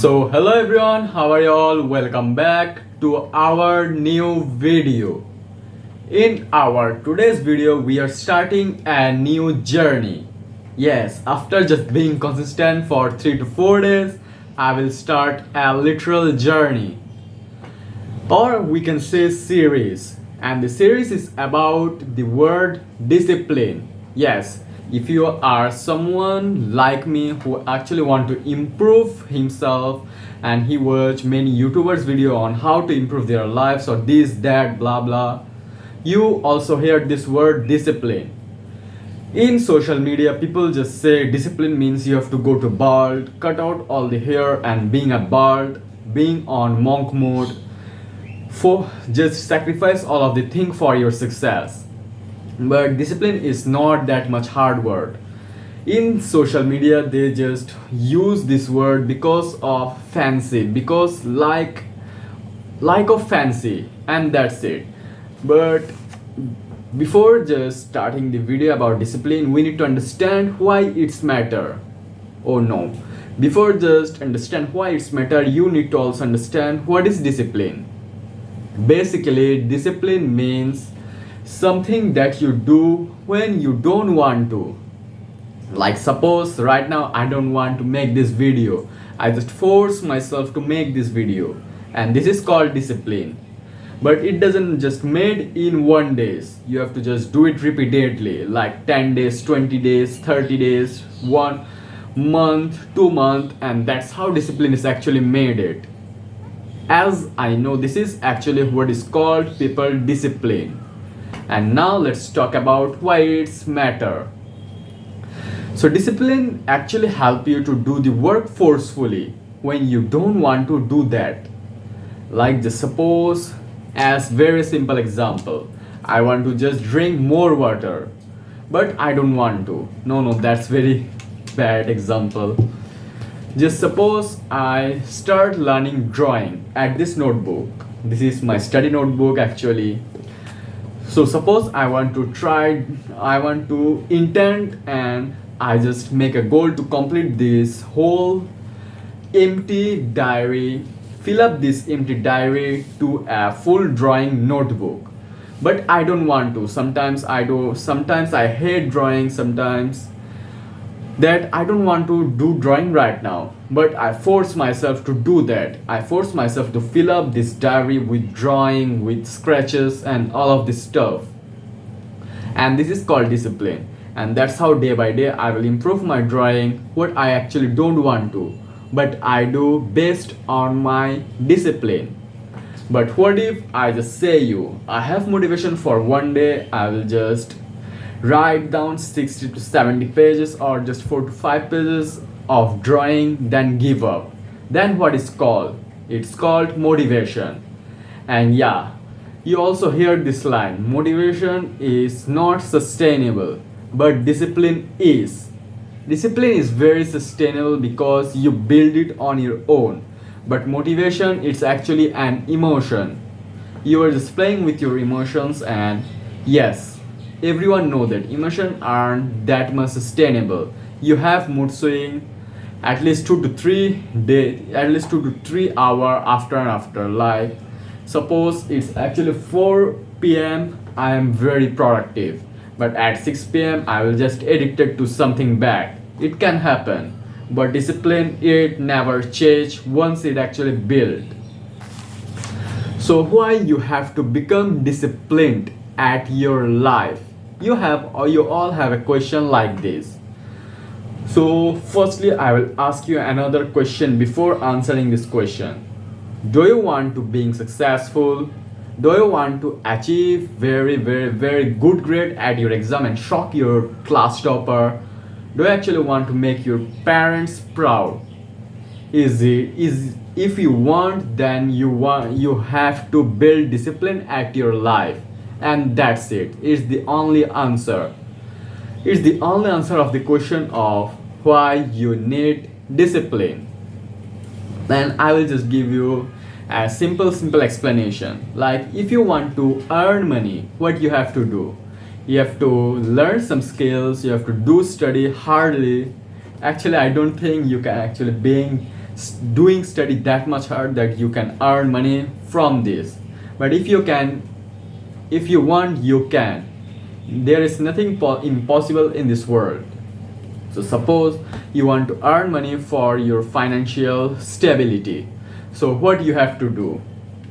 Hello everyone, how are you all? Welcome back to our new video. In our today's video, we are starting a new journey. Yes, after just being consistent for 3 to 4 days, I will start a literal journey. Or we can say series. And the series is about the word discipline. Yes, if you are someone like me who actually want to improve himself and he watch many YouTubers video on how to improve their lives or this, that, blah, blah, you also hear this word discipline. In social media, people just say discipline means you have to go to bald, cut out all the hair and being a bald, being on monk mode, for just sacrifice all of the thing for your success. But discipline is not that much hard word. In social media, they just use this word because of fancy, because like of fancy, and that's it. But before just starting the video about discipline, we need to understand why it's matter. Oh no, before just understand why it's matter, you need to also understand what is discipline. Basically, discipline means something that you do when you don't want to. Like suppose right now I don't want to make this video. I just force myself to make this video, and this is called discipline. But it doesn't just made in one days. You have to just do it repeatedly, like 10 days, 20 days, 30 days, 1 month, 2 months, and that's how discipline is actually made it. As I know, this is actually what is called people discipline. And now let's talk about why it's matter. So discipline actually help you to do the work forcefully when you don't want to do that. Like just suppose, as very simple example, I want to just drink more water, but I don't want to. No, that's very bad example. Just suppose I start learning drawing at this notebook. This is my study notebook actually. So suppose I want to intend and I just make a goal to complete this whole empty diary, fill up this empty diary to a full drawing notebook. But I don't want to. Sometimes I do, sometimes I hate drawing, sometimes that I don't want to do drawing right now, but I force myself to do that. I force myself to fill up this diary with drawing, with scratches and all of this stuff. And this is called discipline. And that's how day by day I will improve my drawing, what I actually don't want to, but I do based on my discipline. But what if I just say you, I have motivation for one day, I will just write down 60 to 70 pages or just 4 to 5 pages of drawing, then give up. Then what is called? It's called motivation. And yeah, you also hear this line, motivation is not sustainable, but discipline is. Discipline is very sustainable because you build it on your own. But motivation, it's actually an emotion. You are just playing with your emotions, and yes, everyone know that emotions aren't that much sustainable. You have mood swing at least 2 to 3 days, at least 2 to 3 hour after and after. Like suppose it's actually 4 p.m. I am very productive, but at 6 p.m. I will just addicted to something bad. It can happen, but discipline, it never change once it actually built. So why you have to become disciplined at your life? You all have a question like this. So firstly, I will ask you another question before answering this question. Do you want to being successful? Do you want to achieve very good grade at your exam and shock your class topper? Do you actually want to make your parents proud? If you want, then you have to build discipline at your life. And that's it. It's the only answer. It's the only answer of the question of why you need discipline. Then I will just give you a simple explanation. Like if you want to earn money, what you have to do? You have to learn some skills, you have to do study hardly. Actually, I don't think you can actually being doing study that much hard that you can earn money from this. But if you can, if you want, you can. There is nothing impossible in this world. So suppose you want to earn money for your financial stability. So what you have to do?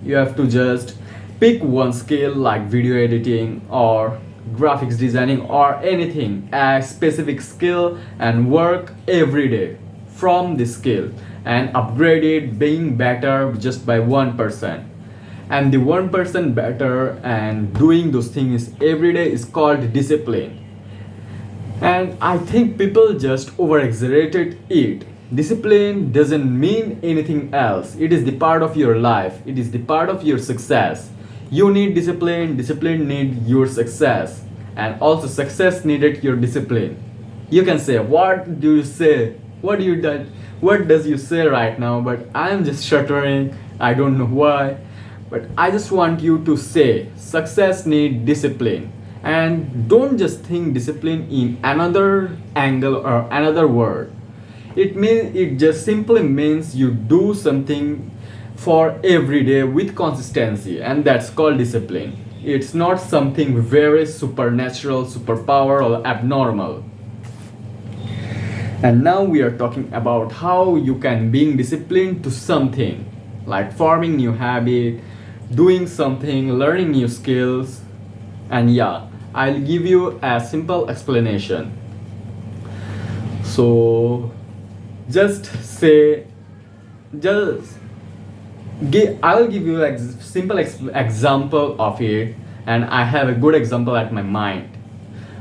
You have to just pick one skill like video editing or graphics designing or anything, a specific skill, and work every day from this skill and upgrade it, being better just by 1%. And the 1% better and doing those things every day is called discipline. And I think people just over exaggerated it. Discipline doesn't mean anything else. It is the part of your life, it is the part of your success. You need discipline, discipline need your success, and also success needed your discipline. You can say, what do you say? What does you say right now? But I am just stuttering. I don't know why. But I just want you to say success need discipline. And don't just think discipline in another angle or another word. It just simply means you do something for every day with consistency, and that's called discipline. It's not something very supernatural, superpower, or abnormal. And now we are talking about how you can being disciplined to something like forming new habit, doing something, learning new skills. And yeah, I'll give you a simple explanation. So just say, just I'll give you a simple example of it, and I have a good example at my mind,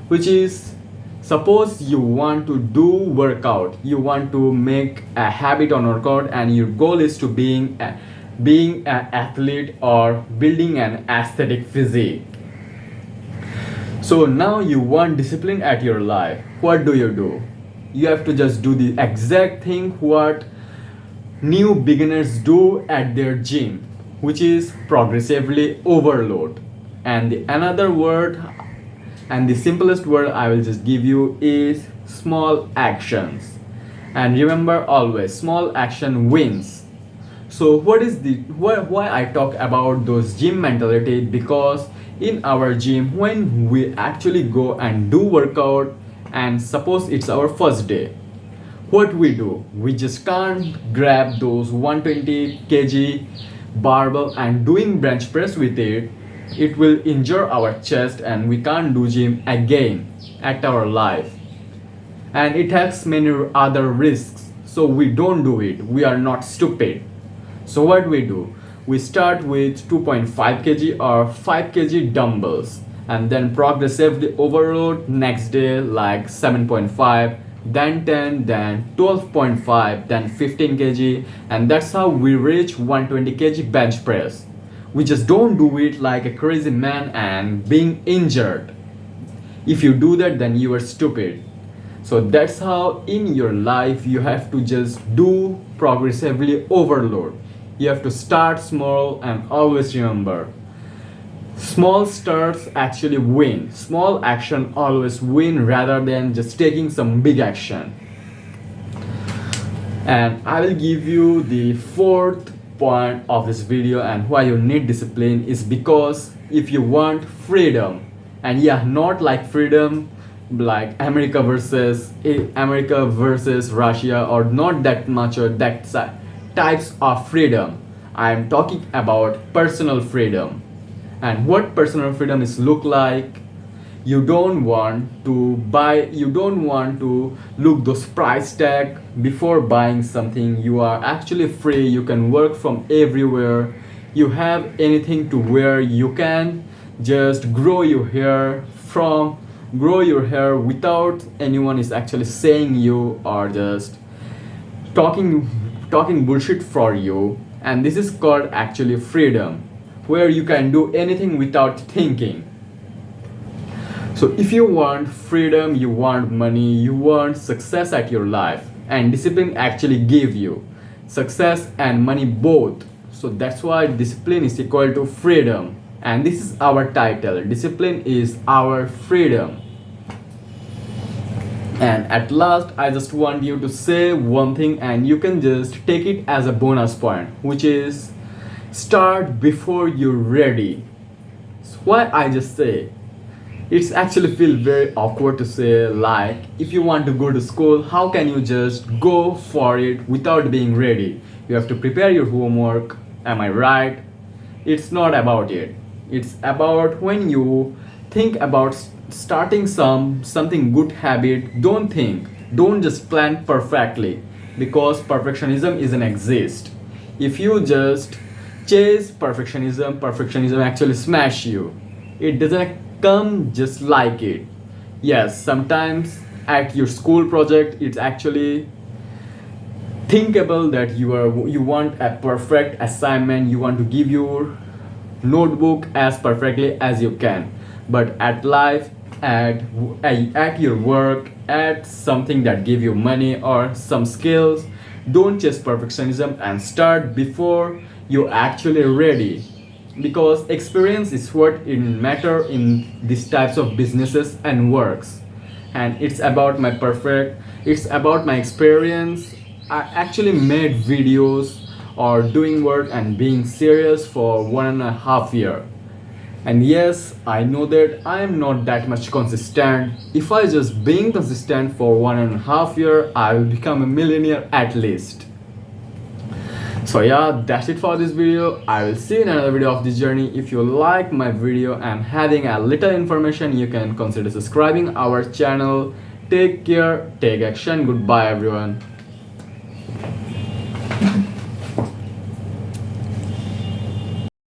which is, suppose you want to do workout, you want to make a habit on workout, and your goal is to being an athlete or building an aesthetic physique. So now you want discipline at your life. What do? You have to just do the exact thing what new beginners do at their gym, which is progressively overload. And the simplest word I will just give you is small actions. And remember always, small action wins. So why I talk about those gym mentality? Because in our gym, when we actually go and do workout, and suppose it's our first day, what we do, we just can't grab those 120 kg barbell and doing bench press with it. It will injure our chest and we can't do gym again at our life, and it has many other risks. So we don't do it. We are not stupid. So what we do, we start with 2.5 kg or 5 kg dumbbells, and then progressively overload next day like 7.5, then 10, then 12.5, then 15 kg, and that's how we reach 120 kg bench press. We just don't do it like a crazy man and being injured. If you do that, then you are stupid. So that's how in your life you have to just do progressively overload. You have to start small, and always remember, small starts actually win. Small action always win rather than just taking some big action. And I will give you the fourth point of this video, and why you need discipline is because if you want freedom, and yeah, not like freedom like America versus Russia, or not that much or that types of freedom. I am talking about personal freedom. And what personal freedom is look like, you don't want to look those price tag before buying something. You are actually free. You can work from everywhere. You have anything to wear. You can just grow your hair without anyone is actually saying you or just talking bullshit for you. And this is called actually freedom, where you can do anything without thinking. So if you want freedom, you want money, you want success at your life, and discipline actually give you success and money both. So that's why discipline is equal to freedom, and this is our title. Discipline is our freedom. And at last, I just want you to say one thing, and you can just take it as a bonus point, which is start before you're ready. So why I just say it's actually feel very awkward to say, like, if you want to go to school, how can you just go for it without being ready? You have to prepare your homework. Am I right? It's not about it. It's about when you think about starting something good habit. Don't just plan perfectly, because perfectionism isn't exist. If you just chase perfectionism actually smash you. It doesn't come just like it. Yes, sometimes at your school project it's actually thinkable that you want a perfect assignment, you want to give your notebook as perfectly as you can. But at life, at your work, at something that give you money or some skills, don't chase perfectionism and start before you're actually ready, because experience is what it matter in these types of businesses and works. And it's about my experience. I actually made videos or doing work and being serious for 1.5 years. And yes, I know that I am not that much consistent. If I just being consistent for 1.5 years, I will become a millionaire at least. So yeah, that's it for this video. I will see you in another video of this journey. If you like my video and having a little information, you can consider subscribing our channel. Take care, take action. Goodbye everyone.